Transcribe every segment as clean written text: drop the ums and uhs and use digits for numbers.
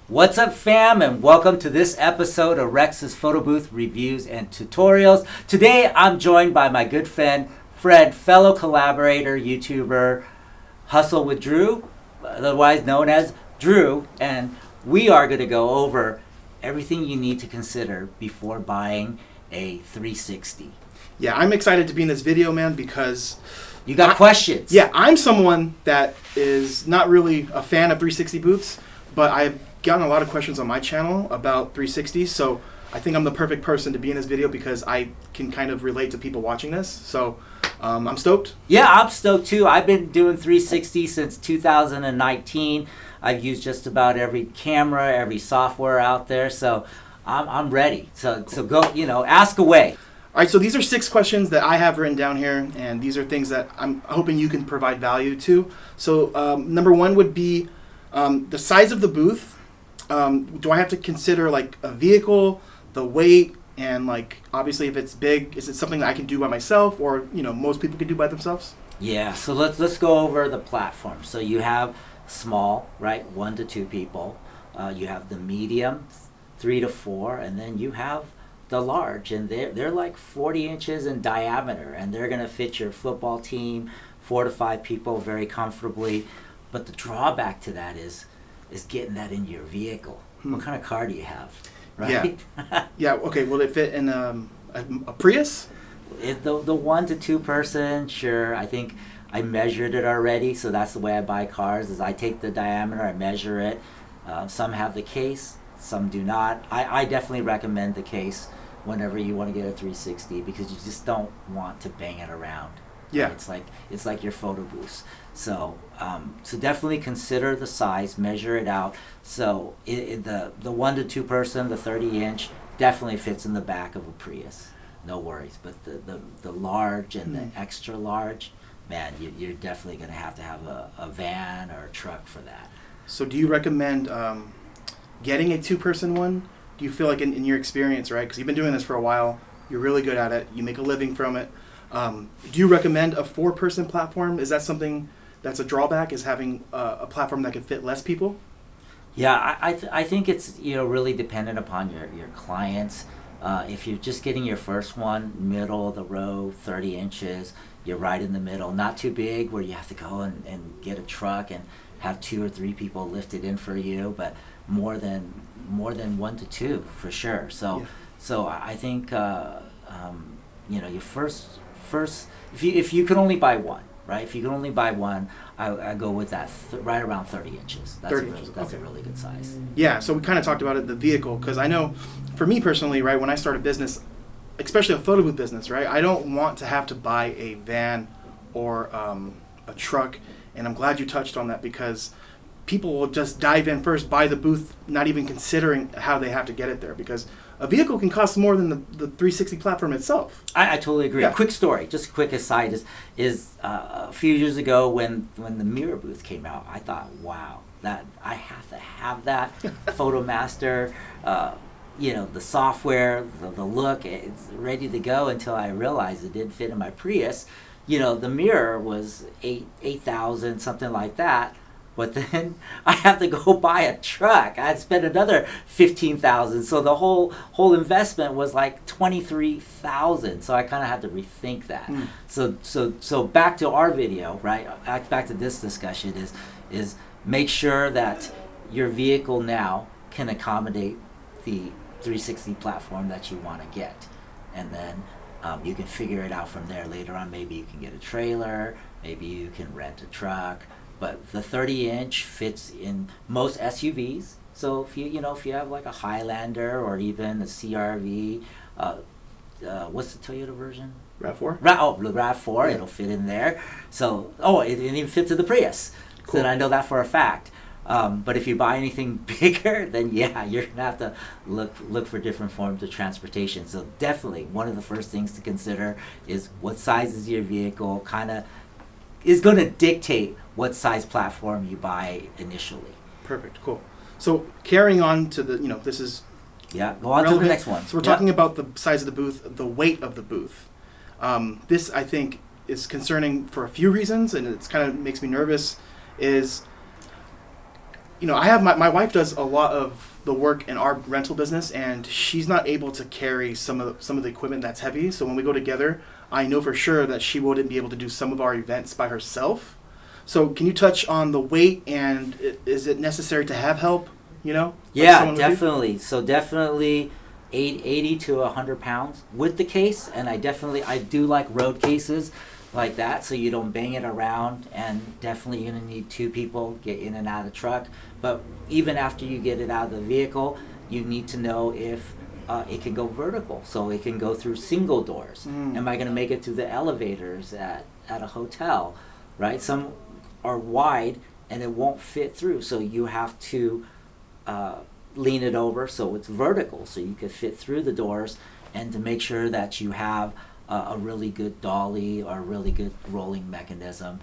What's up, fam, and welcome to this episode of Rex's Photo Booth Reviews and Tutorials. Today, I'm joined by my good friend, Fred, fellow collaborator, YouTuber, Hustle with Drew, otherwise known as Drew, and we are going to go over everything you need to consider before buying a 360. Yeah, I'm excited to be in this video, man, because you got questions. Yeah, I'm someone that is not really a fan of 360 booths, but I've gotten a lot of questions on my channel about 360s, so I think I'm the perfect person to be in this video because I can kind of relate to people watching this. So I'm stoked. Yeah, I'm stoked too. I've been doing 360 since 2019. I've used just about every camera, every software out there, so I'm ready. So go, ask away. All right, so these are 6 questions that I have written down here, and these are things that I'm hoping you can provide value to. So number 1 would be the size of the booth. Do I have to consider like a vehicle, the weight, and like obviously if it's big, is it something that I can do by myself, or most people can do by themselves? Yeah, so let's go over the platform. So you have small, right, 1 to 2 people. You have the medium, 3 to 4, and then you have the large, and they're like 40 inches in diameter, and they're gonna fit your football team, 4 to 5 people very comfortably. But the drawback to that is getting that in your vehicle. What kind of car do you have, right? Yeah. Okay. Will it fit in a Prius? The 1 to 2 person, sure. I think I measured it already, so that's the way I buy cars. Is I take the diameter, I measure it. Some have the case, some do not. I definitely recommend the case whenever you want to get a 360 because you just don't want to bang it around. Yeah. It's like your photo booths. So definitely consider the size, measure it out. So the 1 to 2 person, the 30-inch, definitely fits in the back of a Prius. No worries. But the large and the extra large, man, you're definitely going to have a van or a truck for that. So do you recommend getting a 2-person one? Do you feel like in your experience, right? Because you've been doing this for a while, you're really good at it, you make a living from it. Do you recommend a 4-person platform? Is that something that's a drawback, is having a platform that can fit less people? Yeah, I think it's really dependent upon your clients. If you're just getting your first one, middle of the road, 30 inches, you're right in the middle, not too big where you have to go and get a truck and have 2 or 3 people lift it in for you, but more than 1 to 2 for sure. So I think your first if you can only buy one, right? If you can only buy one, I go with that right around 30 inches. That's a really good size. Yeah, so we kind of talked about it, the vehicle, because I know for me personally, right, when I start a business, especially a photo booth business, right, I don't want to have to buy a van or a truck, and I'm glad you touched on that because people will just dive in first, buy the booth, not even considering how they have to get it there, because a vehicle can cost more than the 360 platform itself. I totally agree. Yeah. Quick story, just a quick aside, is a few years ago when the mirror booth came out, I thought, wow, that I have to have that. Photomaster, the software, the look, it's ready to go until I realized it didn't fit in my Prius. The mirror was $8,000, something like that. But then I have to go buy a truck. I'd spend another $15,000. So the whole investment was like $23,000. So I kind of had to rethink that. So back to our video, right? Back to this discussion is make sure that your vehicle now can accommodate the 360 platform that you want to get, and then you can figure it out from there. Later on, maybe you can get a trailer. Maybe you can rent a truck. But the 30-inch fits in most SUVs. So if you have like a Highlander or even a CR-V, what's the Toyota version? RAV4? The RAV4, yeah. It'll fit in there. So it even fits to the Prius. Cool. So then I know that for a fact. But if you buy anything bigger, then yeah, you're gonna have to look for different forms of transportation. So definitely one of the first things to consider is what size is your vehicle. Kind of is going to dictate what size platform you buy initially. Perfect, cool. So carrying on to this is go on relevant to the next one. So we're talking about the size of the booth, the weight of the booth. This I think is concerning for a few reasons, and it's kind of makes me nervous. Is I have my wife does a lot of the work in our rental business, and she's not able to carry some of the equipment that's heavy. So when we go together, I know for sure that she wouldn't be able to do some of our events by herself. So can you touch on the weight, and is it necessary to have help? Yeah, definitely. So definitely 80 to 100 pounds with the case, and I do like road cases like that, so you don't bang it around, and definitely you're going to need 2 people get in and out of the truck. But even after you get it out of the vehicle, you need to know if it can go vertical, so it can go through single doors. Am I going to make it through the elevators at a hotel, right? Some are wide and it won't fit through, so you have to lean it over so it's vertical, so you can fit through the doors, and to make sure that you have a really good dolly or a really good rolling mechanism.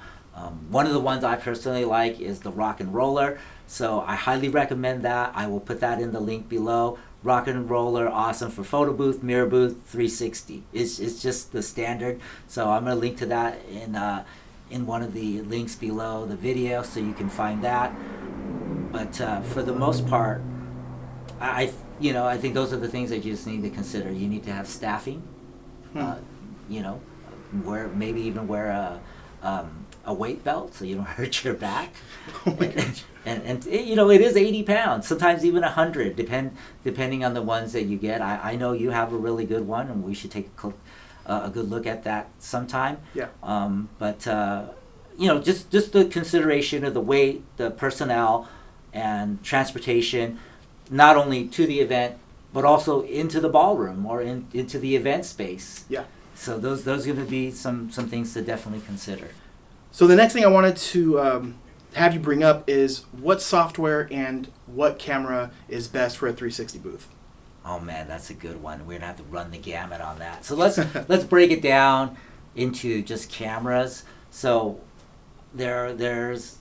One of the ones I personally like is the Rock and Roller, so I highly recommend that. I will put that in the link below. Rock and Roller, awesome for photo booth, mirror booth, 360. It's just the standard. So I'm going to link to that in one of the links below the video, so you can find that. But for the most part, I think those are the things that you just need to consider. You need to have staffing. Wear a weight belt so you don't hurt your back. Oh my gosh. And it is 80 pounds, sometimes even 100, depending on the ones that you get. I know you have a really good one, and we should take a good look at that sometime. Yeah. But just the consideration of the weight, the personnel, and transportation, not only to the event, but also into the ballroom or into the event space. Yeah. So those are going to be some things to definitely consider. So the next thing I wanted to have you bring up is what software and what camera is best for a 360 booth. Oh man, that's a good one. We're gonna have to run the gamut on that. So let's break it down into just cameras. So there's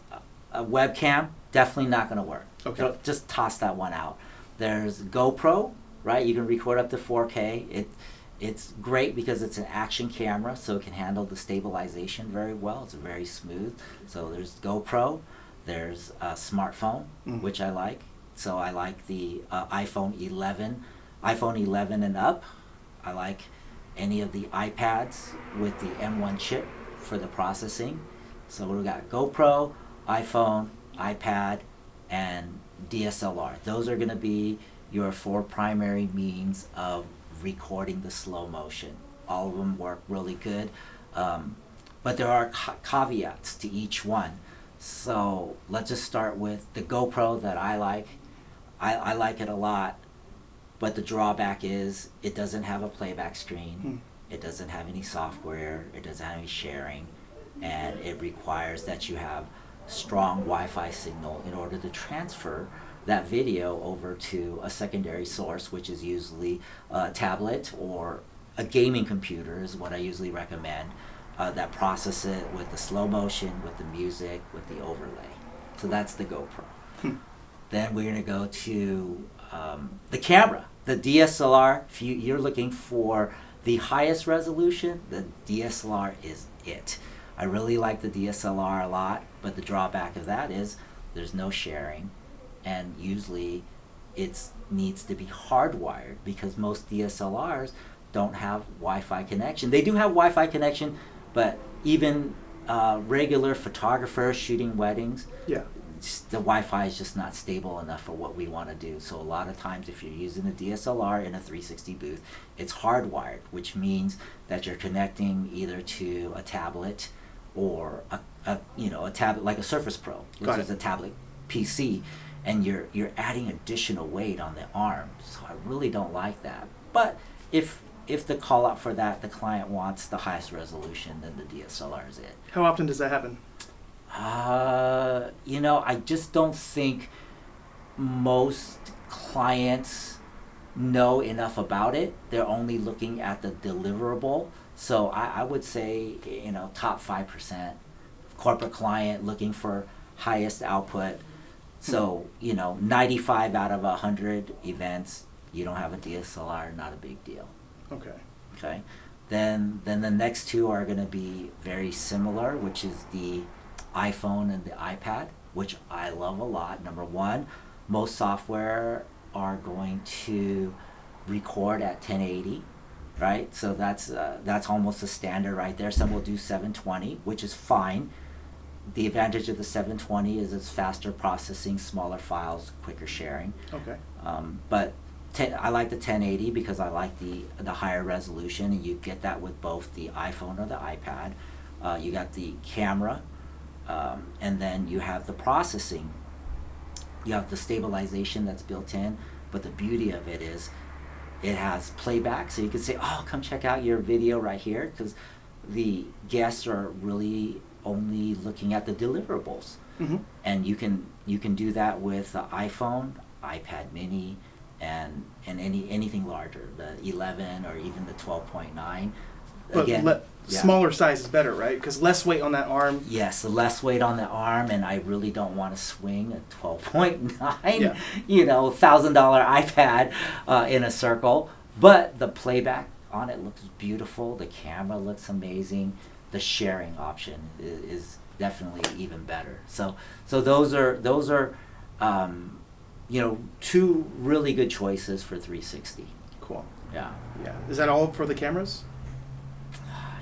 a webcam, definitely not gonna work. Okay. So just toss that one out. There's GoPro, right? You can record up to 4K. It's great because it's an action camera, so it can handle the stabilization very well. It's very smooth. So there's GoPro. There's a smartphone, which I like. So I like the iPhone 11 and up. I like any of the iPads with the M1 chip for the processing. So we've got GoPro, iPhone, iPad, and DSLR. Those are going to be your 4 primary means of recording the slow motion. All of them work really good, but there are caveats to each one. So let's just start with the GoPro that I like. I like it a lot, but the drawback is it doesn't have a playback screen. It doesn't have any software. It doesn't have any sharing, and it requires that you have strong Wi-Fi signal in order to transfer that video over to a secondary source, which is usually a tablet or a gaming computer is what I usually recommend, that process it with the slow motion, with the music, with the overlay. So that's the GoPro. Then we're going to go to the camera, the DSLR. If you're looking for the highest resolution, the DSLR is it. I really like the DSLR a lot, but the drawback of that is there's no sharing, and usually it needs to be hardwired because most DSLRs don't have Wi-Fi connection. They do have Wi-Fi connection, but even regular photographers shooting weddings, the Wi-Fi is just not stable enough for what we want to do. So a lot of times if you're using a DSLR in a 360 booth, it's hardwired, which means that you're connecting either to a tablet or a tablet like a Surface Pro, which is a tablet PC, and you're adding additional weight on the arm. So I really don't like that. But if the call out for that, the client wants the highest resolution, then the DSLR is it. How often does that happen? I just don't think most clients know enough about it. They're only looking at the deliverable. So I would say, top 5%. Corporate client looking for highest output. So, 95 out of 100 events, you don't have a DSLR, not a big deal. Okay. Then the next two are going to be very similar, which is the iPhone and the iPad. which I love a lot. Number one, most software are going to record at 1080, right? So that's almost a standard right there. Some will do 720, which is fine. The advantage of the 720 is it's faster processing, smaller files, quicker sharing. Okay. But I like the 1080 because I like the higher resolution, and you get that with both the iPhone or the iPad. You got the camera, and then you have the processing. You have the stabilization that's built in, but the beauty of it is it has playback, so you can say, oh, come check out your video right here, because the guests are really only looking at the deliverables. Mm-hmm. And you can do that with the iPhone, iPad mini, and anything larger, the 11 or even the 12.9. But Again, smaller size is better, right? Because less weight on that arm. Yes, the less weight on the arm, and I really don't want to swing a 12.9, Yeah. $1,000 iPad in a circle. But the playback on it looks beautiful. The camera looks amazing. The sharing option is definitely even better. So those are two really good choices for 360. Cool. Yeah. Yeah. Is that all for the cameras?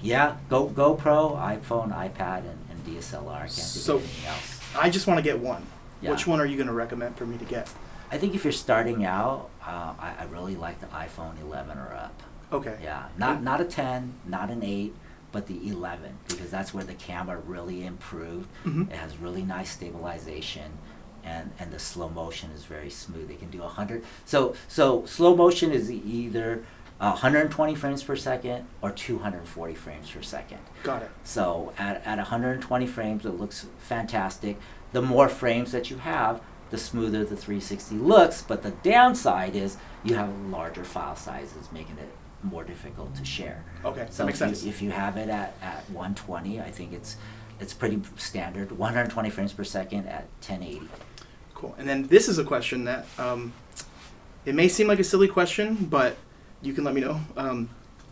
Yeah, GoPro, iPhone, iPad, and DSLR. I can't think of anything else. I just want to get one. Yeah. Which one are you going to recommend for me to get? I think if you're starting out, I really like the iPhone 11 or up. Okay. Yeah, not a 10, not an 8, but the 11, because that's where the camera really improved. Mm-hmm. It has really nice stabilization, and the slow motion is very smooth. It can do 100. So slow motion is either 120 frames per second or 240 frames per second. Got it. So at 120 frames, it looks fantastic. The more frames that you have, the smoother the 360 looks, but the downside is you have larger file sizes, making it more difficult to share. Okay, So that makes sense. if you have it at 120, I think it's pretty standard. 120 frames per second at 1080. Cool. And then this is a question that it may seem like a silly question, but you can let me know.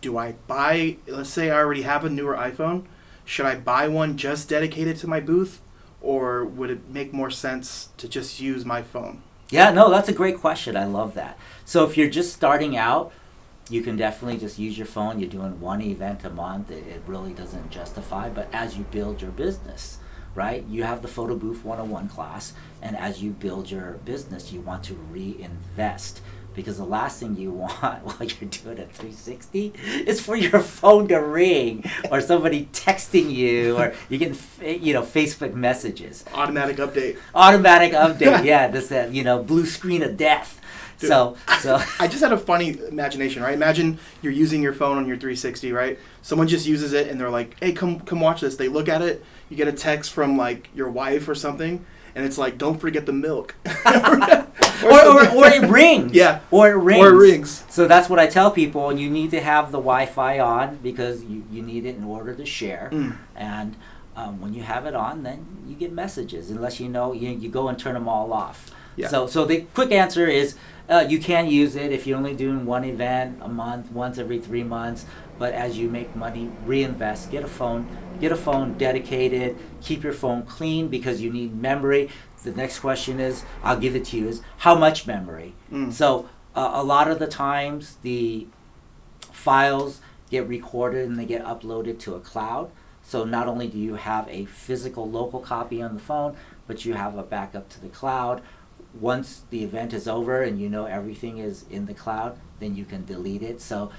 Do I buy, let's say I already have a newer iPhone, should I buy one just dedicated to my booth, or would it make more sense to just use my phone? Yeah, no, that's a great question. I love that. So if you're just starting out, you can definitely just use your phone. You're doing one event a month. It really doesn't justify. But as you build your business, right, you have the Photo Booth 101 class, and as you build your business, you want to reinvest. Because the last thing you want while you're doing a 360 is for your phone to ring, or somebody texting you, or you get Facebook messages. Automatic update. Yeah, that blue screen of death. Dude, So I just had a funny imagination, right? Imagine you're using your phone on your 360, right? Someone just uses it and they're like, "Hey, come watch this." They look at it, you get a text from like your wife or something, and it's like, "Don't forget the milk." or it rings. Yeah. Or it rings. Or it rings. So that's what I tell people, and you need to have the Wi-Fi on because you need it in order to share. And when you have it on, then you get messages, unless you go and turn them all off. Yeah. So the quick answer is you can use it if you're only doing one event a month, once every 3 months. But as you make money, reinvest. Get a phone dedicated. Keep your phone clean because you need memory. The next question is, I'll give it to you, is how much memory? So a lot of the times the files get recorded and they get uploaded to a cloud. So not only do you have a physical local copy on the phone, but you have a backup to the cloud. Once the event is over and everything is in the cloud, then you can delete it. So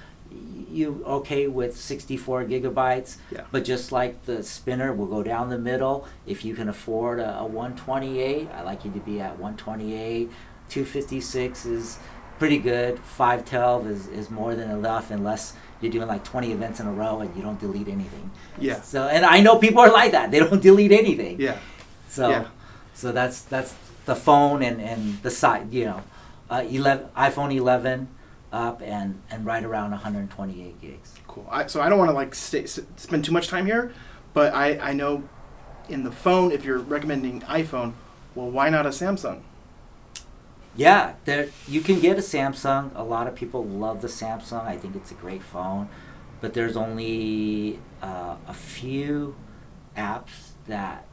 you okay with 64 gigabytes, Yeah. but just like the spinner will go down the middle, if you can afford a 128, I like you to be at 128. 256 is pretty good. 512 is more than enough, unless you're doing like 20 events in a row and you don't delete anything. Yeah. So, and I know people are like that. They don't delete anything. Yeah. So, Yeah. so that's the phone and the side, iPhone 11 up and right around 128 gigs. Cool. So I don't want to spend too much time here, but I know in the phone, if you're recommending iPhone, well, why not a Samsung? Yeah, you can get a Samsung. A lot of people love the Samsung. I think it's a great phone, but there's only a few apps that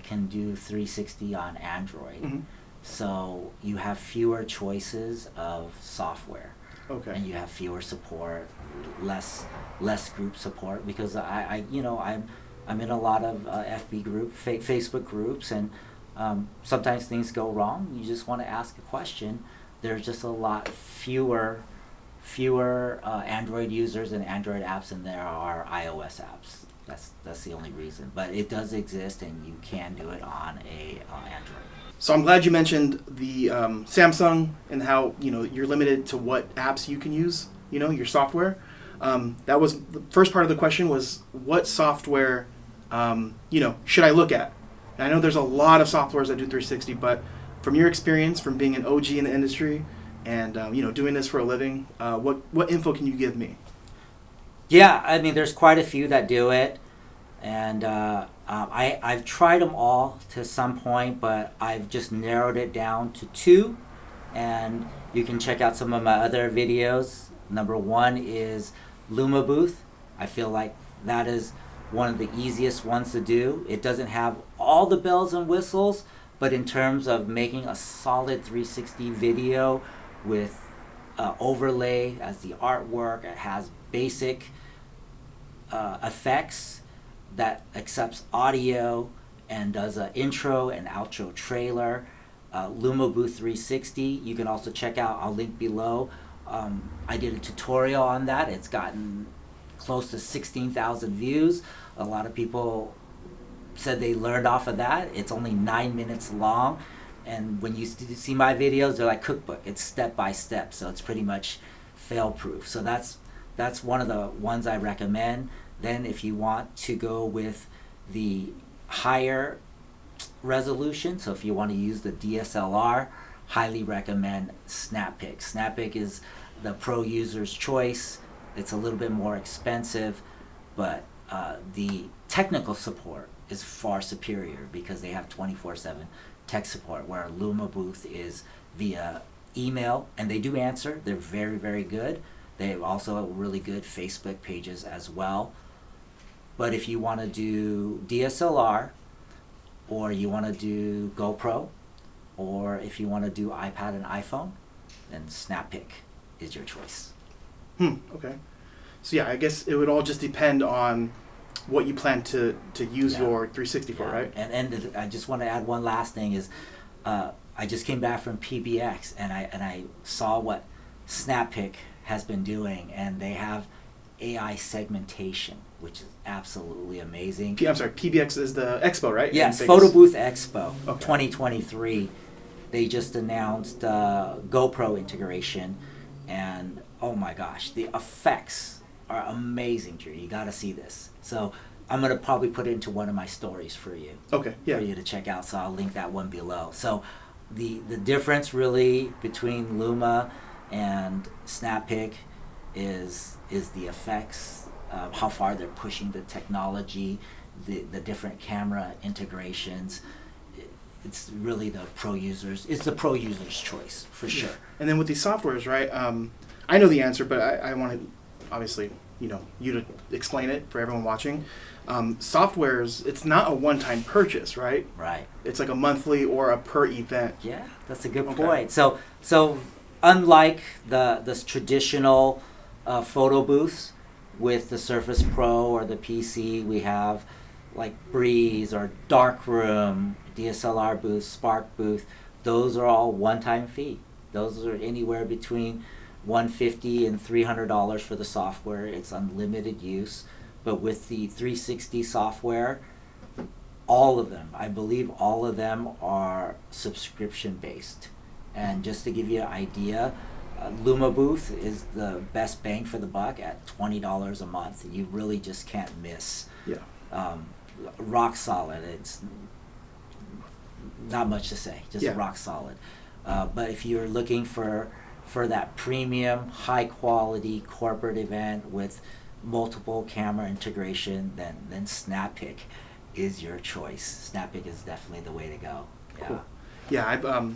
can do 360 on Android. Mm-hmm. So you have fewer choices of software. Okay. And you have fewer support, less group support, because I'm in a lot of Facebook groups, and sometimes things go wrong. You just want to ask a question. There's just a lot fewer Android users and Android apps than there are iOS apps. That's the only reason. But it does exist, and you can do it on a Android. So I'm glad you mentioned the Samsung and how you're limited to what apps you can use. Your software. That was the first part of the question, was what software should I look at? And I know there's a lot of softwares that do 360, but from your experience, from being an OG in the industry, and doing this for a living, what info can you give me? Yeah, I mean, there's quite a few that do it, and I've tried them all to some point, but I've just narrowed it down to 2, and you can check out some of my other videos. Number 1 is Lumabooth. I feel like that is one of the easiest ones to do. It doesn't have all the bells and whistles, but in terms of making a solid 360 video with overlay as the artwork, it has basic effects that accepts audio and does an intro and outro trailer. Lumabooth 360, you can also check out, I'll link below. I did a tutorial on that. It's gotten close to 16,000 views. A lot of people said they learned off of that. It's only 9 minutes long, and when you see my videos, they're like cookbook. It's step by step, so it's pretty much fail proof. So that's one of the ones I recommend. Then if you want to go with the higher resolution, so if you want to use the DSLR, highly recommend Snappic. Snappic is the pro user's choice. It's a little bit more expensive, but the technical support is far superior because they have 24/7 tech support, where Lumabooth is via email, and they do answer. They're very, very good. They have also really good Facebook pages as well. But if you want to do DSLR, or you want to do GoPro, or if you want to do iPad and iPhone, then Snappic is your choice. Okay. So yeah, I guess it would all just depend on what you plan to use your 360 for, right? And I just want to add one last thing is, I just came back from PBX, and I saw what Snappic has been doing, and they have AI segmentation, which is absolutely amazing. I'm sorry, PBX is the expo, right? Yes, Photo Booth Expo 2023. They just announced GoPro integration, and oh my gosh, the effects are amazing, Drew. You got to see this. So I'm going to probably put it into one of my stories for you. Okay, yeah. For you to check out, so I'll link that one below. So the difference really between Luma and Snappic is the effects, how far they're pushing the technology, the different camera integrations. It's really the pro user's choice, for sure. And then with these softwares, right, I know the answer, but I want to, obviously, you to explain it for everyone watching. Softwares, it's not a one-time purchase, right? Right. It's like a monthly or a per event. Yeah, that's a good point. So unlike the traditional photo booths with the Surface Pro or the PC, we have like Breeze or Darkroom, DSLR booth, Spark booth. Those are all one-time fee. Those are anywhere between $150 and $300 for the software. It's unlimited use. But with the 360 software, all of them, I believe all of them are subscription-based. And just to give you an idea, Lumabooth is the best bang for the buck at $20 a month. You really just can't miss. Yeah. Rock solid. It's not much to say, just rock solid. But if you're looking for that premium, high quality corporate event with multiple camera integration, then Snappic is your choice. Snappic is definitely the way to go. Yeah. Cool. Yeah,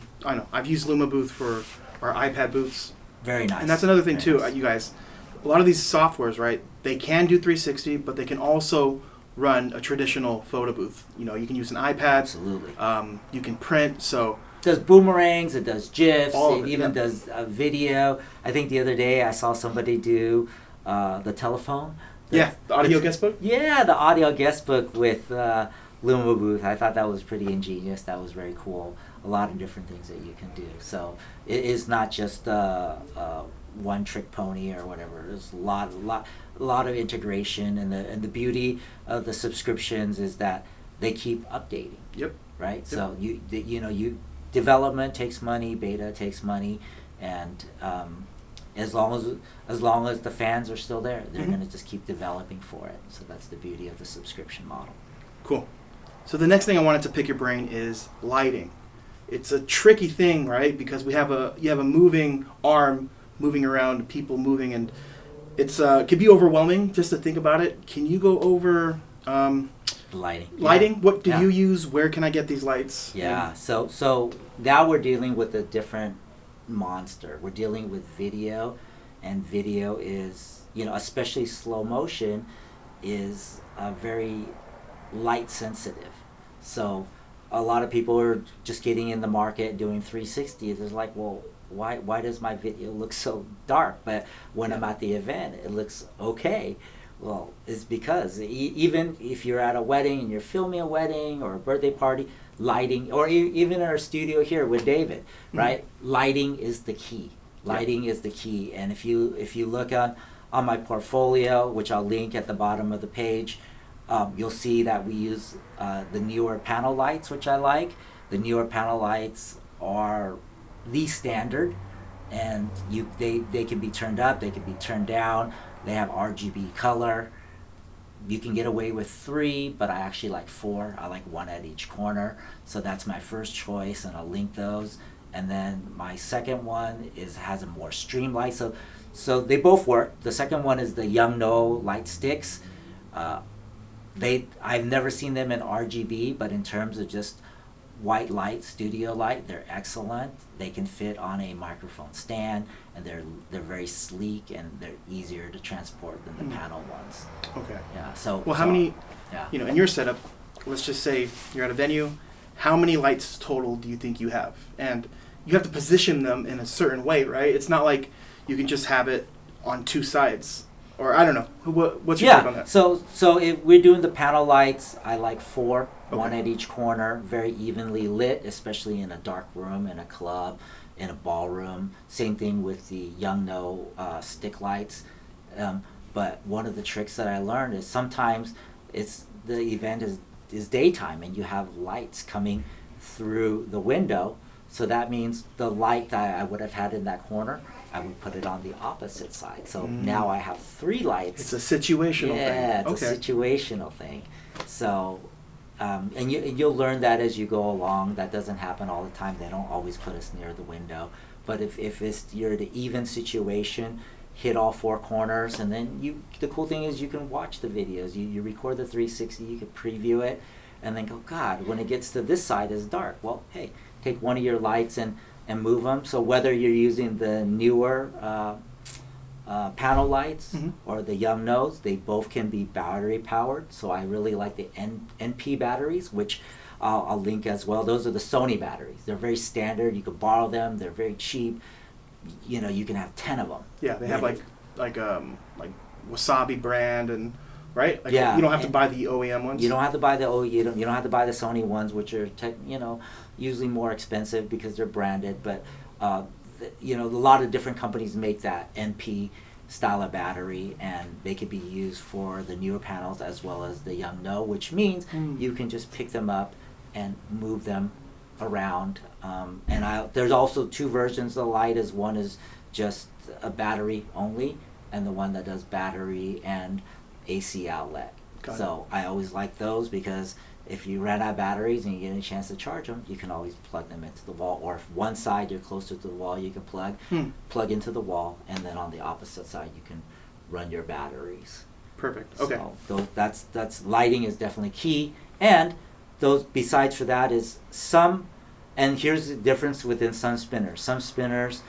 I've used Lumabooth for our iPad booths. Very nice. And that's another thing Very too, nice. you guys. A lot of these softwares, right? They can do 360, but they can also run a traditional photo booth. You know, you can use an iPad. Absolutely. You can print. So it does boomerangs, it does GIFs, it even does video. I think the other day I saw somebody do the telephone. The audio guest book? Yeah, the audio guest book with Lumabooth. I thought that was pretty ingenious. That was very cool. A lot of different things that you can do. So it is not just one trick pony or whatever. There's a lot of integration, and the beauty of the subscriptions is that they keep updating. Yep. Right. Yep. So you development takes money, beta takes money, and as long as the fans are still there, they're going to just keep developing for it. So that's the beauty of the subscription model. Cool. So the next thing I wanted to pick your brain is lighting. It's a tricky thing, right? Because you have a moving arm moving around, people moving, and it's could be overwhelming just to think about it. Can you go over lighting? Lighting. Yeah. What do you use? Where can I get these lights? Yeah. So now we're dealing with a different monster. We're dealing with video, and video is, especially slow motion, is very light sensitive. So a lot of people are just getting in the market doing 360. They're like, well, why does my video look so dark? But when I'm at the event, it looks okay. Well, it's because even if you're at a wedding and you're filming a wedding or a birthday party, lighting, or even in our studio here with David, right? Lighting is the key. Lighting is the key. And if you look on my portfolio, which I'll link at the bottom of the page, you'll see that we use the Neewer panel lights, which I like. The Neewer panel lights are the standard, and they can be turned up, they can be turned down. They have RGB color. You can get away with 3, but I actually like 4. I like 1 at each corner. So that's my first choice, and I'll link those. And then my second one has a more streamlight. So they both work. The second one is the Yongnuo light sticks. I've never seen them in RGB, but in terms of just white light, studio light, they're excellent. They can fit on a microphone stand, and they're very sleek, and they're easier to transport than the panel ones. Okay. Yeah. So how many? Yeah. In your setup, let's just say you're at a venue. How many lights total do you think you have? And you have to position them in a certain way, right? It's not like you can just have it on 2 sides. Or I don't know. What's your take on that? So if we're doing the panel lights, I like 4, okay. 1 at each corner, very evenly lit, especially in a dark room, in a club, in a ballroom. Same thing with the Yongnuo stick lights. But one of the tricks that I learned is sometimes the event is daytime, and you have lights coming through the window. So that means the light that I would have had in that corner, I would put it on the opposite side. So now I have 3 lights. It's a situational thing. Yeah, it's a situational thing. So, and you'll learn that as you go along. That doesn't happen all the time. They don't always put us near the window. But if you're at an even situation, hit all 4 corners, and then the cool thing is you can watch the videos. You record the 360, you can preview it, and then go, God, when it gets to this side, it's dark. Well, hey, take one of your lights and move them. So whether you're using the Neewer panel lights or the Yongnuos, they both can be battery powered. So I really like the NP batteries, which I'll link as well. Those are the Sony batteries. They're very standard. You can borrow them. They're very cheap. You can have 10 of them. Yeah, they have like Wasabi brand, and right? Like, yeah, you don't have to buy the OEM ones. You don't have to buy you don't have to buy the Sony ones, which are usually more expensive because they're branded. But a lot of different companies make that NP style of battery, and they could be used for the Neewer panels as well as the Yongnuo, which means you can just pick them up and move them around. There's also 2 versions of the light. One is just a battery only, and the one that does battery and AC outlet. So I always like those, because if you run out of batteries and you get a chance to charge them, you can always plug them into the wall. Or if one side you're closer to the wall, you can plug into the wall, and then on the opposite side you can run your batteries. Perfect. Okay. So that's lighting is definitely key. And those, besides for that, is and here's the difference within some spinners. Some spinners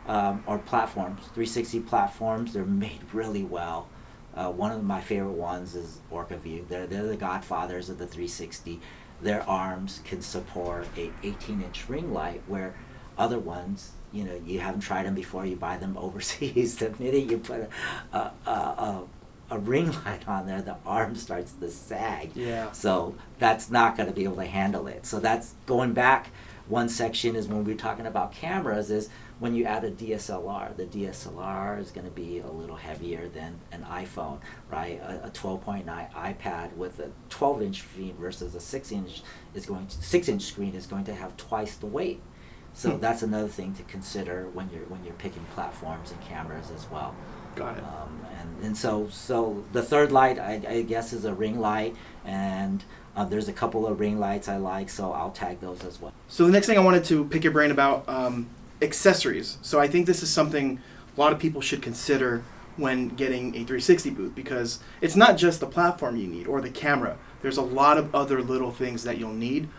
or platforms, 360 platforms, they're made really well. One of my favorite ones is Orca View. They're the godfathers of the 360. Their arms can support a 18-inch ring light, where other ones, you haven't tried them before. You buy them overseas. The minute you put a ring light on there, the arm starts to sag. Yeah. So that's not going to be able to handle it. So that's going back. One section is when we're talking about cameras is when you add a DSLR. The DSLR is going to be a little heavier than an iPhone, right? A 12.9 iPad with a 12-inch screen versus a 6-inch screen is going to have twice the weight. So that's another thing to consider when you're picking platforms and cameras as well. Got it. And so the third light I guess is a ring light, and there's a couple of ring lights I like, so I'll tag those as well. So the next thing I wanted to pick your brain about accessories. So I think this is something a lot of people should consider when getting a 360 booth, because it's not just the platform you need or the camera. There's a lot of other little things that you'll need.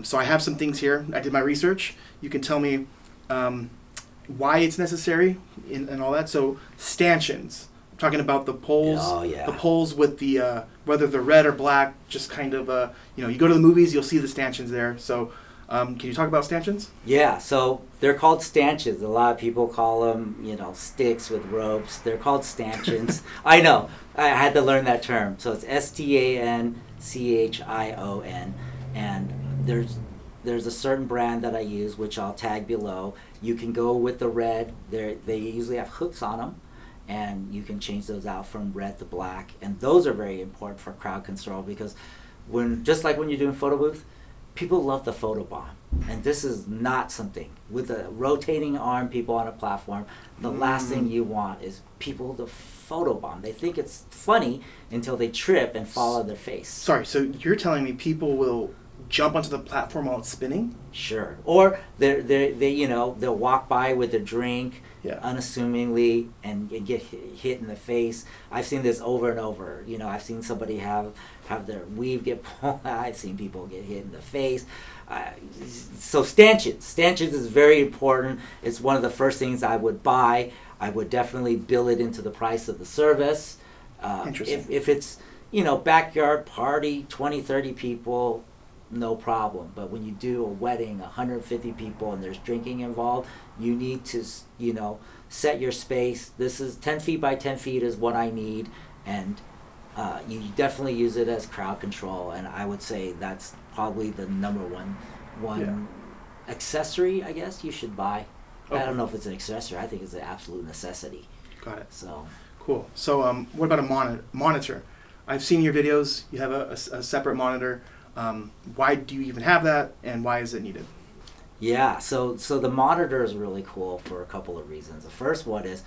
So I have some things here. I did my research. You can tell me why it's necessary and all that. So stanchions. I'm talking about the poles. Oh, yeah. The poles with the whether they're red or black. Just kind of you go to the movies, you'll see the stanchions there. So can you talk about stanchions? Yeah. So they're called stanchions. A lot of people call them sticks with ropes. They're called stanchions. I know. I had to learn that term. So it's STANCHION, and there's a certain brand that I use, which I'll tag below. You can go with the red. They usually have hooks on them, and you can change those out from red to black. And those are very important for crowd control, because just like when you're doing photo booth, people love the photo bomb. And this is not something. With a rotating arm, people on a platform, the last thing you want is people to photo bomb. They think it's funny until they trip and fall on their face. Sorry, so you're telling me people will jump onto the platform while it's spinning? Sure. Or they'll walk by with a drink unassumingly and get hit in the face. I've seen this over and over. I've seen somebody have their weave get pulled out. I've seen people get hit in the face. So stanchions is very important. It's one of the first things I would buy. I would definitely bill it into the price of the service. Interesting. If it's backyard party, 20, 30 people, no problem. But when you do a wedding, 150 people, and there's drinking involved, you need to set your space. This is 10 feet by 10 feet is what I need, and you definitely use it as crowd control. And I would say that's probably the number one accessory I guess you should buy. Okay. I don't know if it's an accessory. I think it's an absolute necessity. Got it. So cool. So what about a monitor? I've seen your videos. You have a separate monitor. Why do you even have that, and why is it needed? Yeah, so the monitor is really cool for a couple of reasons. The first one is,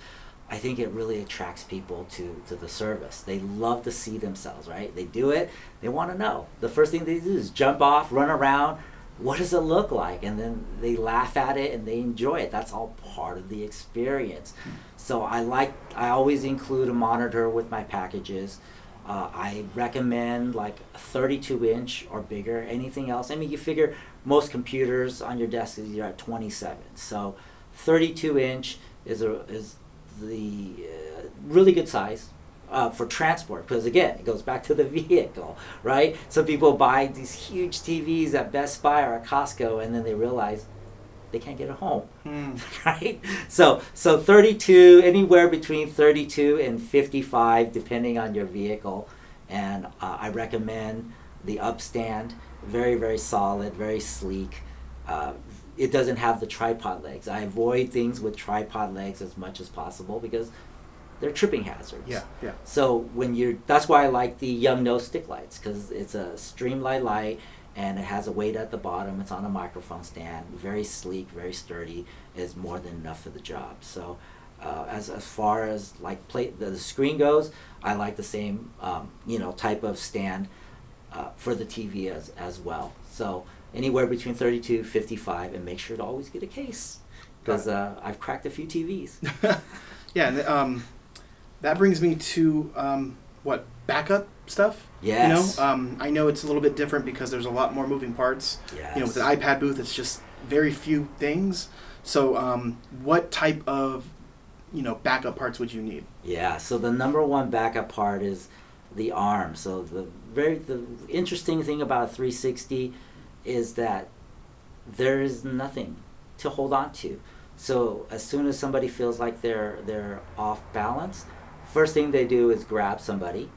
I think it really attracts people to the service. They love to see themselves, right? They do it, they want to know. The first thing they do is jump off, run around. What does it look like? And then they laugh at it and they enjoy it. That's all part of the experience. So I always include a monitor with my packages. I recommend like a 32-inch or bigger. Anything else? I mean, you figure most computers on your desk you're at 27. So 32-inch is the really good size for transport, because again, it goes back to the vehicle, right? Some people buy these huge TVs at Best Buy or at Costco, and then they realize they can't get it home, right? So 32, anywhere between 32 and 55, depending on your vehicle. And I recommend the upstand, very, very solid, very sleek. It doesn't have the tripod legs. I avoid things with tripod legs as much as possible because they're tripping hazards. Yeah. So that's why I like the Yongnuo stick lights, because it's a streamlight light, and it has a weight at the bottom. It's on a microphone stand, very sleek, very sturdy, is more than enough for the job. So as far as like the screen goes, I like the same type of stand for the TV as well. So anywhere between 32, 55, and make sure to always get a case, because I've cracked a few TVs. Yeah, and that brings me to backup stuff. Yes. I know it's a little bit different because there's a lot more moving parts. Yes. With an iPad booth, it's just very few things. So what type of backup parts would you need? Yeah, so the number one backup part is the arm. So the interesting thing about a 360 is that there is nothing to hold on to. So as soon as somebody feels like they're off balance, first thing they do is grab somebody.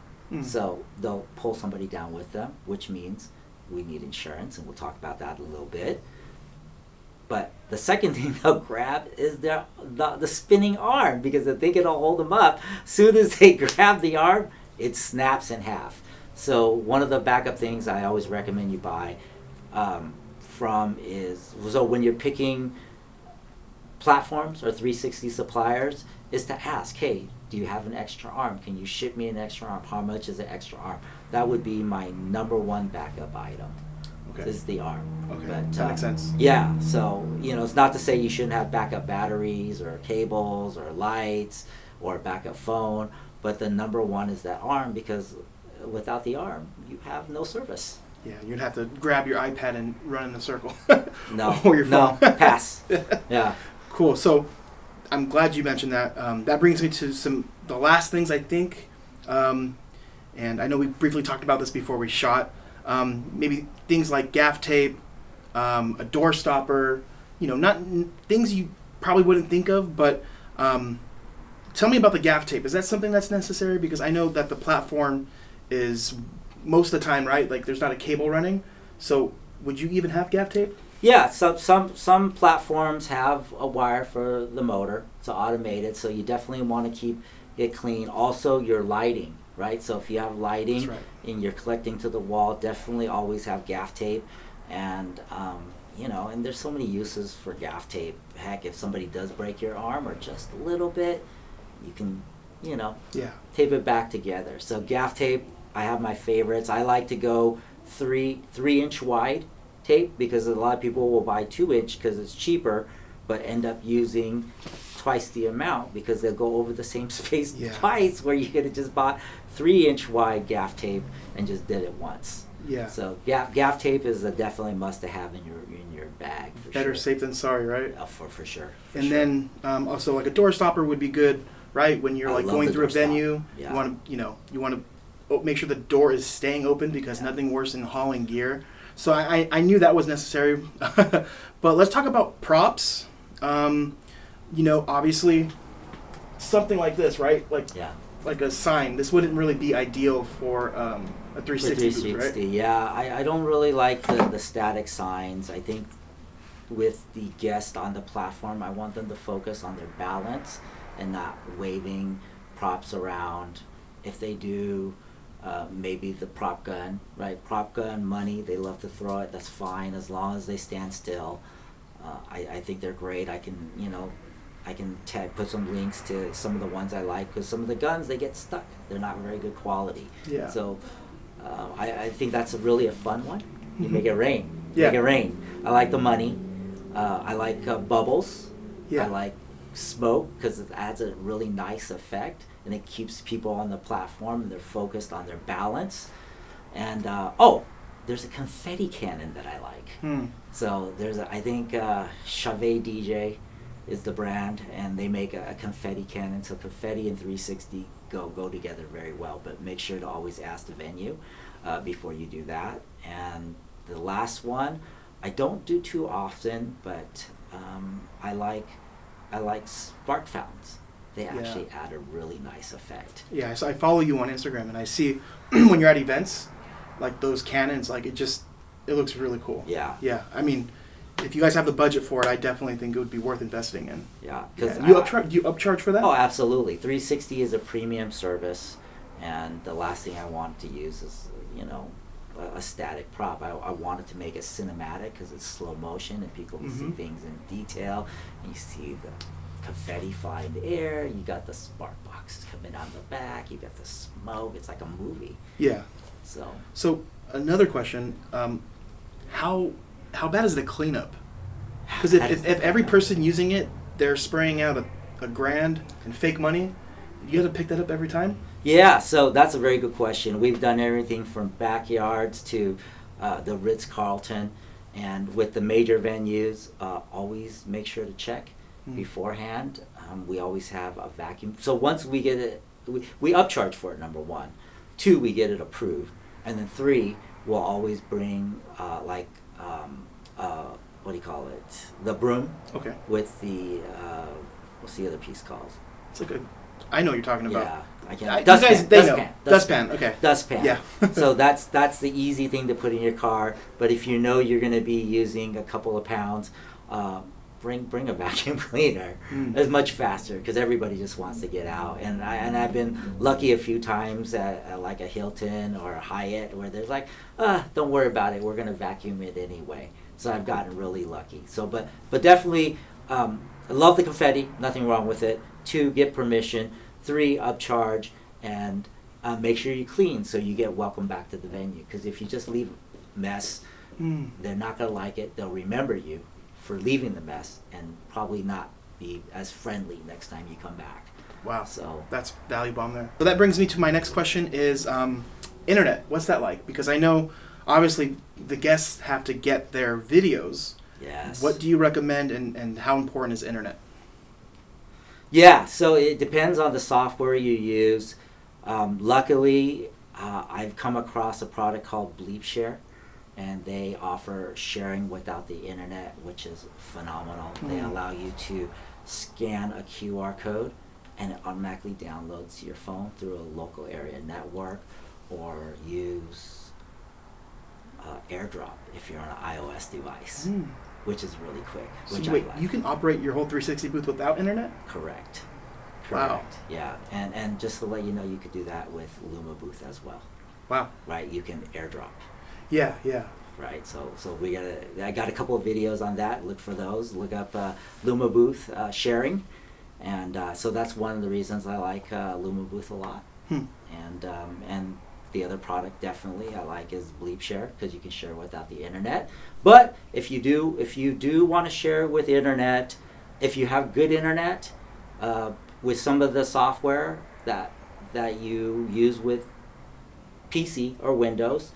So they'll pull somebody down with them, which means we need insurance, and we'll talk about that in a little bit. But the second thing they'll grab is the spinning arm, because if they can hold them up, as soon as they grab the arm, it snaps in half. So one of the backup things I always recommend you buy from is, so when you're picking platforms or 360 suppliers, is to ask, hey, do you have an extra arm? Can you ship me an extra arm? How much is an extra arm? That would be my number one backup item. Okay. Is the arm. Okay, but, that makes sense. Yeah, so, it's not to say you shouldn't have backup batteries or cables or lights or a backup phone, but the number one is that arm, because without the arm, you have no service. Yeah, you'd have to grab your iPad and run in a circle. No. Or your phone. No, pass. Yeah. Cool. So I'm glad you mentioned that. That brings me to the last things I think, and I know we briefly talked about this before we shot. Maybe things like gaff tape, a door stopper, not things you probably wouldn't think of, but tell me about the gaff tape. Is that something that's necessary? Because I know that the platform is most of the time, right? Like there's not a cable running. So would you even have gaff tape? Yeah, some platforms have a wire for the motor. It's automated, so you definitely want to keep it clean. Also, your lighting, right? So if you have lighting and you're collecting to the wall, definitely always have gaff tape. And and there's so many uses for gaff tape. Heck, if somebody does break your arm or just a little bit, you can, tape it back together. So gaff tape, I have my favorites. I like to go 3-inch wide tape, because a lot of people will buy 2-inch because it's cheaper, but end up using twice the amount because they'll go over the same space twice, where you could have just bought 3-inch wide gaff tape and just did it once. Yeah. So gaff tape is a definitely must to have in your bag. For Better safe than sorry, right? For sure. Then also like a door stopper would be good, right? When you're like going through a venue, you want to make sure the door is staying open, because nothing worse than hauling gear. So I knew that was necessary. But let's talk about props. Obviously something like this, right? Like a sign. This wouldn't really be ideal for a 360 booth, right? Yeah, I don't really like the static signs. I think with the guest on the platform, I want them to focus on their balance and not waving props around. If they do, maybe the prop gun, right? Prop gun, money, they love to throw it. That's fine as long as they stand still. I think they're great. I can put some links to some of the ones I like, because some of the guns, they get stuck. They're not very good quality. Yeah. So I think that's really a fun one. You make it rain. Yeah. Make it rain. I like the money. I like bubbles. Yeah. I like smoke, because it adds a really nice effect, and it keeps people on the platform and they're focused on their balance. And there's a confetti cannon that I like. So I think Chauvet DJ is the brand, and they make a confetti cannon. So confetti and 360 go together very well, but make sure to always ask the venue before you do that. And the last one, I don't do too often, but I like spark fountains. They actually add a really nice effect. Yeah, so I follow you on Instagram, and I see when you're at events, like those cannons, like it looks really cool. Yeah. Yeah, I mean, if you guys have the budget for it, I definitely think it would be worth investing in. Yeah. Do you upcharge for that? Oh, absolutely. 360 is a premium service, and the last thing I want to use is, a static prop. I wanted to make it cinematic, because it's slow motion and people can see things in detail, and you see the confetti fly in the air, you got the spark boxes coming out the back, you got the smoke. It's like a movie. Yeah. So another question, how bad is the cleanup? Because if every person using it, they're spraying out a grand in fake money, you got to pick that up every time? Yeah, so that's a very good question. We've done everything from backyards to the Ritz-Carlton, and with the major venues, always make sure to check beforehand. We always have a vacuum. So once we get it, we upcharge for it, number one. Two, we get it approved. And then three, we'll always bring what do you call it? The broom. Okay. With the, what's the other piece called? It's like I know what you're talking about. Yeah. I can't. Dustpan. Okay. Dustpan. Yeah. So that's the easy thing to put in your car. But if you know you're going to be using a couple of pounds, bring a vacuum cleaner. It's much faster because everybody just wants to get out. And I've been lucky a few times at like a Hilton or a Hyatt where there's like, don't worry about it. We're going to vacuum it anyway. So I've gotten really lucky. So but definitely, I love the confetti. Nothing wrong with it. 2, get permission. 3, upcharge, and make sure you clean so you get welcome back to the venue. Because if you just leave a mess, they're not going to like it. They'll remember you for leaving the mess and probably not be as friendly next time you come back. Wow. So that's value bomb there. So that brings me to my next question is internet. What's that like? Because I know obviously the guests have to get their videos. Yes. What do you recommend and how important is internet? Yeah, so it depends on the software you use. Luckily, I've come across a product called BleepShare, and they offer sharing without the internet, which is phenomenal. They allow you to scan a QR code, and it automatically downloads to your phone through a local area network, or use AirDrop if you're on an iOS device. Which is really quick. So wait, you can operate your whole 360 booth without internet? Correct. Wow. Yeah, and just to let you know, you could do that with Lumabooth as well. Wow. Right, you can AirDrop. Yeah. Right, so I got a couple of videos on that. Look for those. Look up Lumabooth sharing, and so that's one of the reasons I like Lumabooth a lot. And the other product definitely I like is BleepShare because you can share without the internet. But if you do want to share with the internet, if you have good internet, with some of the software that you use with PC or Windows,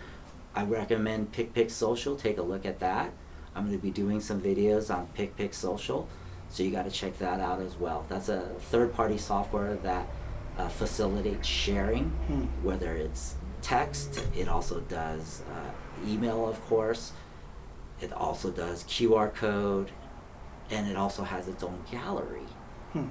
I recommend PicPic Social. Take a look at that. I'm going to be doing some videos on PicPic Social, so you got to check that out as well. That's a third-party software that facilitates sharing, whether it's text. It also does email, of course. It also does QR code, and it also has its own gallery,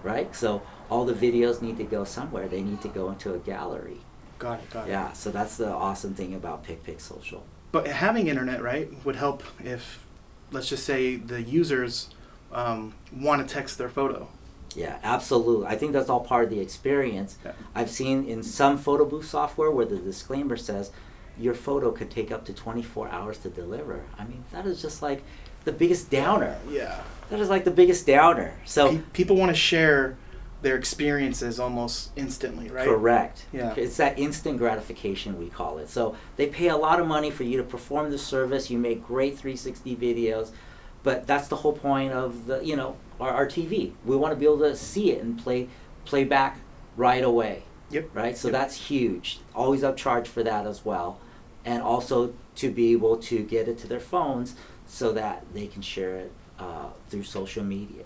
right? So all the videos need to go somewhere. They need to go into a gallery. Got it. Yeah, so that's the awesome thing about PicPic Social. But having internet, right, would help if, let's just say, the users want to text their photo. Yeah, absolutely. I think that's all part of the experience. Yeah. I've seen in some photo booth software where the disclaimer says your photo could take up to 24 hours to deliver. I mean, that is just like the biggest downer. Yeah. That is like the biggest downer. So people want to share their experiences almost instantly, right? Correct. Yeah. It's that instant gratification, we call it. So they pay a lot of money for you to perform the service. You make great 360 videos, but that's the whole point of our TV. We want to be able to see it and play back right away. Yep. Right? So that's huge. Always upcharge for that as well. And also to be able to get it to their phones so that they can share it through social media.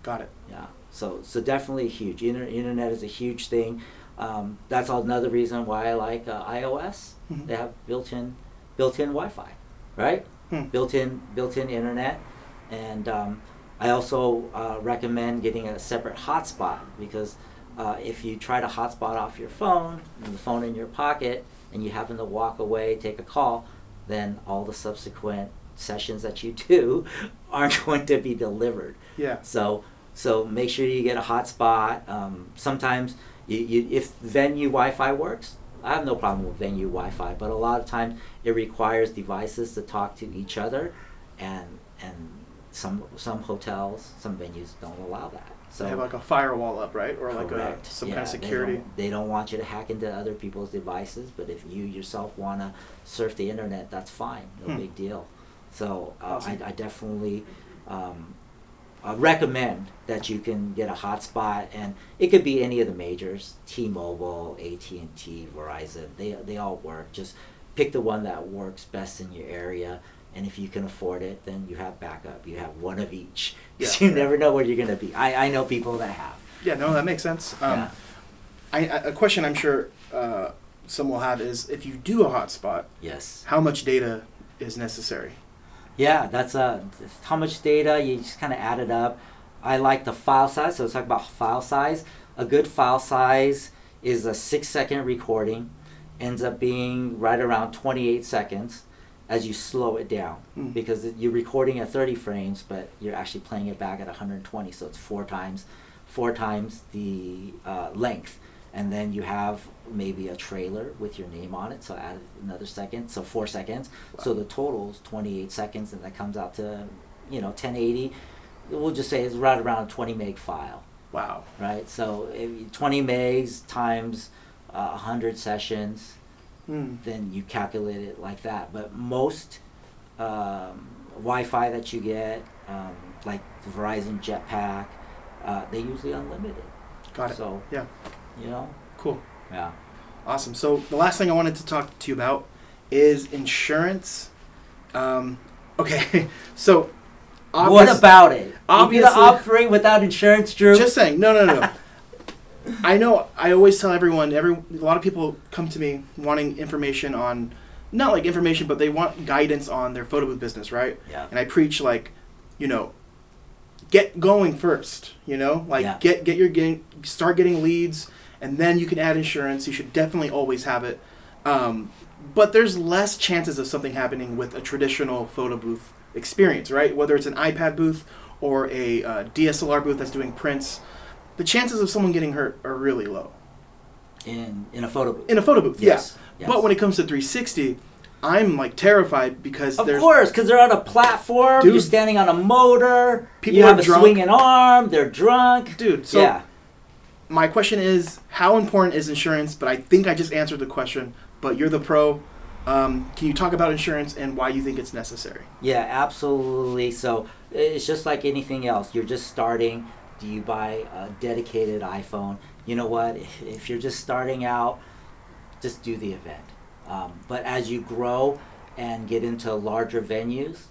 Got it. Yeah. So definitely huge. Internet is a huge thing. That's another reason why I like iOS. They have built-in Wi-Fi, right? Built-in internet. And I also recommend getting a separate hotspot because if you try to hotspot off your phone, and the phone in your pocket, and you happen to walk away, take a call, then all the subsequent sessions that you do aren't going to be delivered. Yeah. So make sure you get a hotspot. Sometimes if venue Wi-Fi works, I have no problem with venue Wi-Fi, but a lot of times it requires devices to talk to each other, and some hotels, some venues don't allow that. So they have like a firewall up, right? Or correct. like some kind of security. They don't want you to hack into other people's devices, but if you yourself want to surf the internet, that's fine. No big deal. So Awesome. I definitely recommend that you can get a hotspot, and it could be any of the majors: T-Mobile, AT&T, Verizon. They all work. Just pick the one that works best in your area. And if you can afford it, then you have backup. You have one of each. Yeah. You never know where you're going to be. I know people that have. Yeah, no, that makes sense. A question I'm sure some will have is, if you do a hotspot, yes, how much data is necessary? Yeah, that's how much data, you just kind of add it up. I like the file size, so let's talk about file size. A good file size is a 6-second recording, ends up being right around 28 seconds as you slow it down, because you're recording at 30 frames, but you're actually playing it back at 120, so it's four times the length. And then you have maybe a trailer with your name on it, so add another second, so 4 seconds. Wow. So the total is 28 seconds, and that comes out to, 1080. We'll just say it's right around a 20 meg file. Wow. Right? So if 20 megs times 100 sessions, then you calculate it like that. But most Wi-Fi that you get, like the Verizon Jetpack, they usually unlimited. Got it. So, yeah. Cool. Yeah. Awesome. So the last thing I wanted to talk to you about is insurance. Okay. So what about it? Obviously, you gonna operate without insurance, Drew? Just saying. No. I know. I always tell everyone. A lot of people come to me wanting information on, not like information, but they want guidance on their photo booth business, right? Yeah. And I preach get going first. Start getting leads, and then you can add insurance. You should definitely always have it. But there's less chances of something happening with a traditional photo booth experience, right? Whether it's an iPad booth or a DSLR booth that's doing prints, the chances of someone getting hurt are really low. In a photo booth. In a photo booth, yes. Yeah. But when it comes to 360, I'm terrified because of course, because they're on a platform. Dude, you're standing on a motor. People you have a swinging arm. They're drunk. Dude, so my question is, how important is insurance? But I think I just answered the question. But you're the pro. Can you talk about insurance and why you think it's necessary? Yeah, absolutely. So it's just like anything else. You're just starting. Do you buy a dedicated iPhone? You know what? If you're just starting out, just do the event. But as you grow and get into larger venues,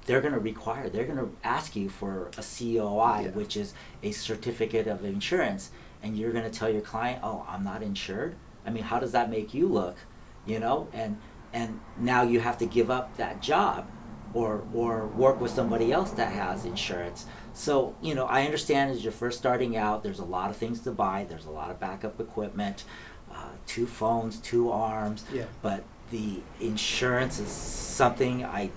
they're going to ask you for a COI, which is a certificate of insurance. And you're going to tell your client, oh, I'm not insured. I mean, how does that make you look? And now you have to give up that job or work with somebody else that has insurance. So, I understand as you're first starting out, there's a lot of things to buy. There's a lot of backup equipment, 2 phones, 2 arms. Yeah. But the insurance is something I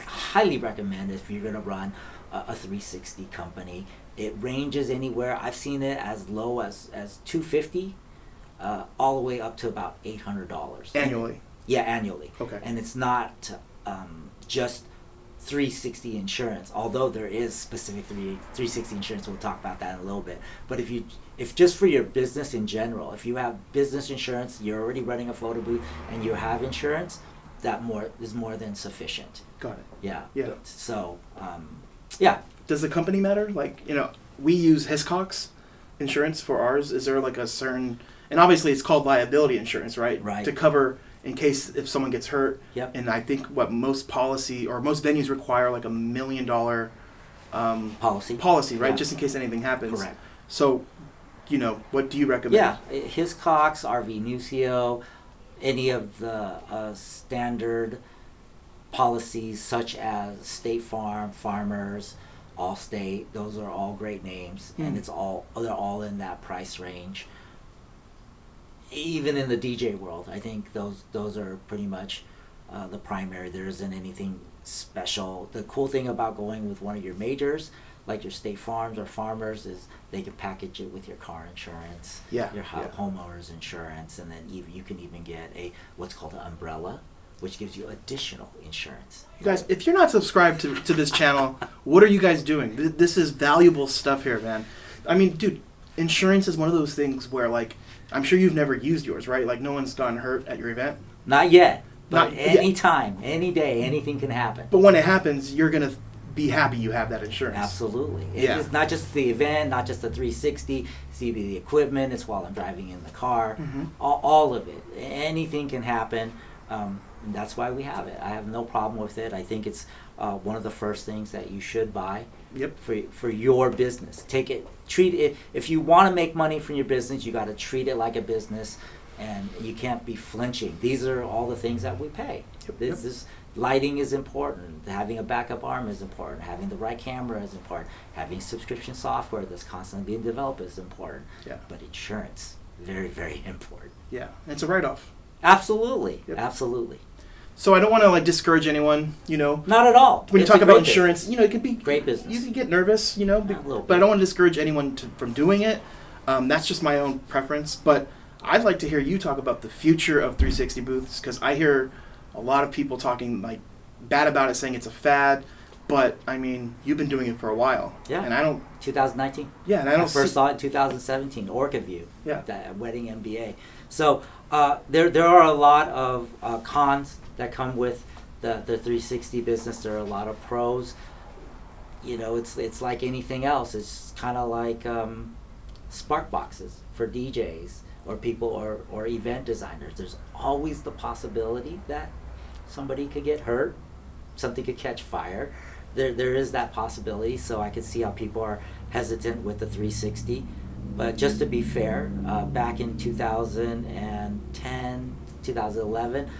highly recommend if you're going to run a 360 company. It ranges anywhere. I've seen it as low as $250. All the way up to about $800 annually. Annually. Okay. And it's not just 360 insurance, although there is specific 360 insurance. We'll talk about that in a little bit. But if just for your business in general, if you have business insurance, you're already running a photo booth, and you have insurance, that is more than sufficient. Got it. Yeah. Yeah. So, Does the company matter? We use Hiscox insurance for ours. Is there a certain... And obviously it's called liability insurance, right? Right. To cover in case if someone gets hurt. Yep. And I think most venues require $1 million policy, right? Just in case anything happens. Correct. So, what do you recommend? Yeah, Hiscox, RV Nucio, any of the standard policies such as State Farm, Farmers, Allstate, those are all great names, and they're all in that price range. Even in the DJ world, I think those are pretty much the primary. There isn't anything special. The cool thing about going with one of your majors, like your State Farms or Farmers, is they can package it with your car insurance, your homeowner's insurance, and then you can even get what's called an umbrella, which gives you additional insurance. You guys, if you're not subscribed to this channel, what are you guys doing? This is valuable stuff here, man. I mean, dude, insurance is one of those things where I'm sure you've never used yours, right? No one's gotten hurt at your event? Not yet. But any time, any day, anything can happen. But when it happens, you're going to be happy you have that insurance. Absolutely. It's not just the event, not just the 360. It's even the equipment. It's while I'm driving in the car. Mm-hmm. All of it. Anything can happen. And that's why we have it. I have no problem with it. I think it's one of the first things that you should buy. Yep. For your business. Treat it. If you want to make money from your business, you got to treat it like a business, and you can't be flinching. These are all the things that we pay. Yep. This lighting is important. Having a backup arm is important. Having the right camera is important. Having subscription software that's constantly being developed is important. Yeah. But insurance, very, very important. Yeah, and it's a write-off. Absolutely. Yep. Absolutely. So I don't want to like discourage anyone, Not at all. When you talk about insurance, it could be great business. You can get nervous, but I don't want to discourage anyone from doing it. That's just my own preference. But I'd like to hear you talk about the future of 360 booths, because I hear a lot of people talking like bad about it, saying it's a fad. But I mean, you've been doing it for a while. Yeah. And I don't. 2019. Yeah, and I first saw it in 2017. Orca View. Yeah. That wedding MBA. So there are a lot of cons that come with the 360 business. There are a lot of pros. It's like anything else. It's kind of like spark boxes for DJs or people or event designers. There's always the possibility that somebody could get hurt, something could catch fire. There is that possibility, so I can see how people are hesitant with the 360. But just to be fair, back in 2010, 2011,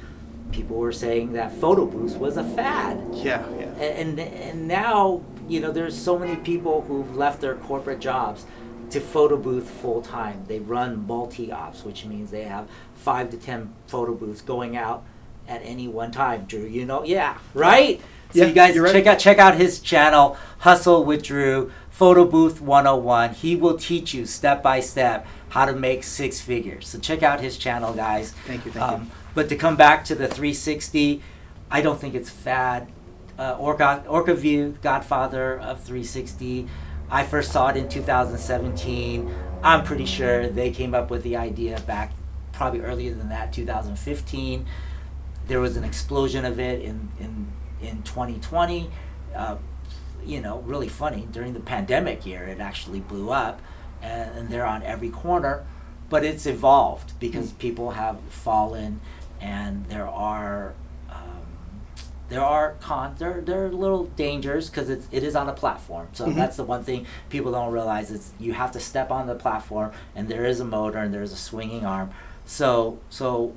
people were saying that photo booths was a fad. Yeah. And now, there's so many people who've left their corporate jobs to photo booth full time. They run multi-ops, which means they have 5 to 10 photo booths going out at any one time. Drew, yeah, right? So you guys check out his channel, Hustle with Drew, Photo Booth 101. He will teach you step by step how to make 6 figures. So check out his channel, guys. Thank you. But to come back to the 360, I don't think it's fad. Orca View, godfather of 360. I first saw it in 2017. I'm pretty sure they came up with the idea back probably earlier than that, 2015. There was an explosion of it in 2020. Really funny. During the pandemic year, it actually blew up, and they're on every corner. But it's evolved because people have fallen, and there are cons. There are little dangers because it is on a platform. So that's the one thing people don't realize is you have to step on the platform, and there is a motor and there is a swinging arm. So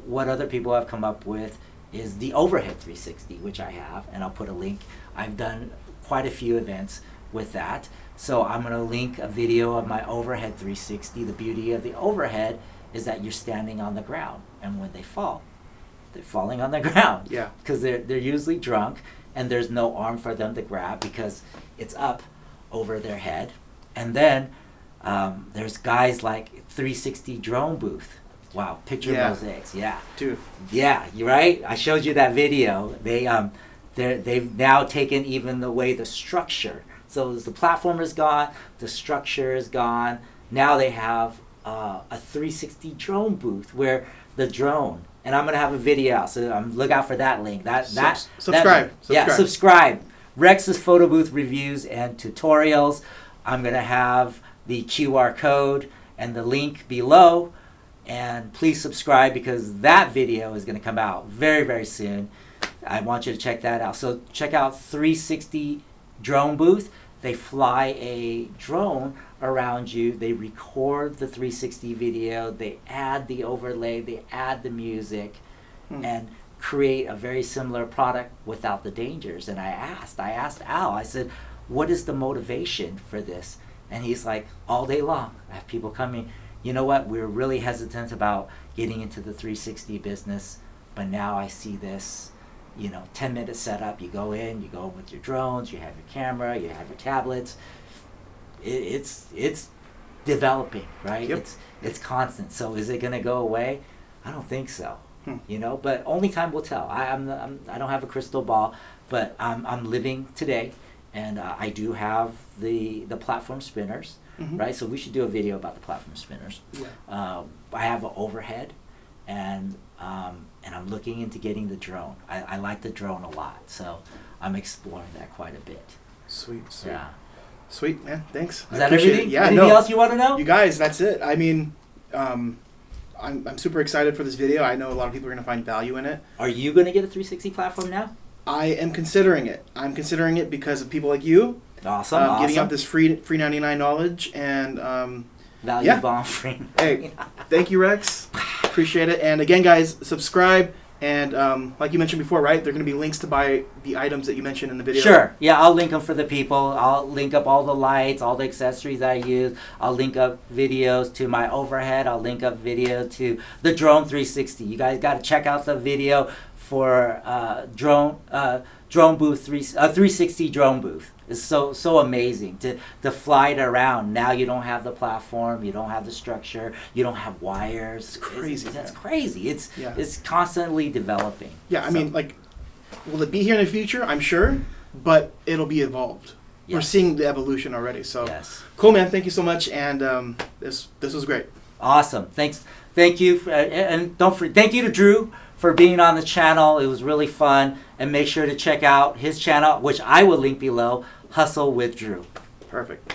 what other people have come up with is the overhead 360, which I have, and I'll put a link. I've done quite a few events with that. So I'm going to link a video of my overhead 360. The beauty of the overhead is that you're standing on the ground, and when they fall, they're falling on the ground. Yeah. Because they're usually drunk, and there's no arm for them to grab because it's up over their head. And then there's guys like 360 Drone Booth. Wow, picture mosaics, yeah. Dude. Yeah, you're right. I showed you that video. They've now taken even away the structure. So the platform is gone, the structure is gone. Now they have a 360 drone booth where the drone, and I'm gonna have a video out, so look out for that link. Subscribe. Yeah, subscribe. Rex's photo booth reviews and tutorials. I'm gonna have the QR code and the link below. And please subscribe because that video is going to come out very, very soon. I want you to check that out. So check out 360 Drone Booth. They fly a drone around you. They record the 360 video. They add the overlay. They add the music and create a very similar product without the dangers. And I asked Al, I said, what is the motivation for this? And he's like, all day long, I have people coming. You know what? We were really hesitant about getting into the 360 business, but now I see this, 10-minute setup. You go with your drones, you have your camera, you have your tablets. It's developing, right? Yep. It's constant. So is it going to go away? I don't think so. But only time will tell. I don't have a crystal ball, but I'm living today, and I do have the platform spinners. Right, so we should do a video about the platform spinners. Yeah. I have an overhead, and I'm looking into getting the drone. I like the drone a lot, so I'm exploring that quite a bit. Sweet. Yeah. Sweet, man. Thanks. Is that everything? Yeah. Anything else you want to know? You guys, that's it. I mean, I'm super excited for this video. I know a lot of people are going to find value in it. Are you going to get a 360 platform now? I am considering it. I'm considering it because of people like you. Awesome. Giving out this free 99 knowledge and Value bomb free. Hey, thank you, Rex. Appreciate it. And again, guys, subscribe. And like you mentioned before, right? There are going to be links to buy the items that you mentioned in the video. Sure. Yeah, I'll link them for the people. I'll link up all the lights, all the accessories I use. I'll link up videos to my overhead. I'll link up video to the drone 360. You guys got to check out the video for drone booth 360 drone booth. It's so amazing to fly it around. Now you don't have the platform, you don't have the structure, you don't have wires. It's crazy. It's crazy. Yeah. It's constantly developing. Yeah, I mean, like, will it be here in the future? I'm sure, but it'll be evolved. Yes. We're seeing the evolution already. So yes. Cool, man. Thank you so much, and this was great. Awesome. Thank you, and thank you to Drew for being on the channel. It was really fun, and make sure to check out his channel, which I will link below. Hustle with Drew. Perfect.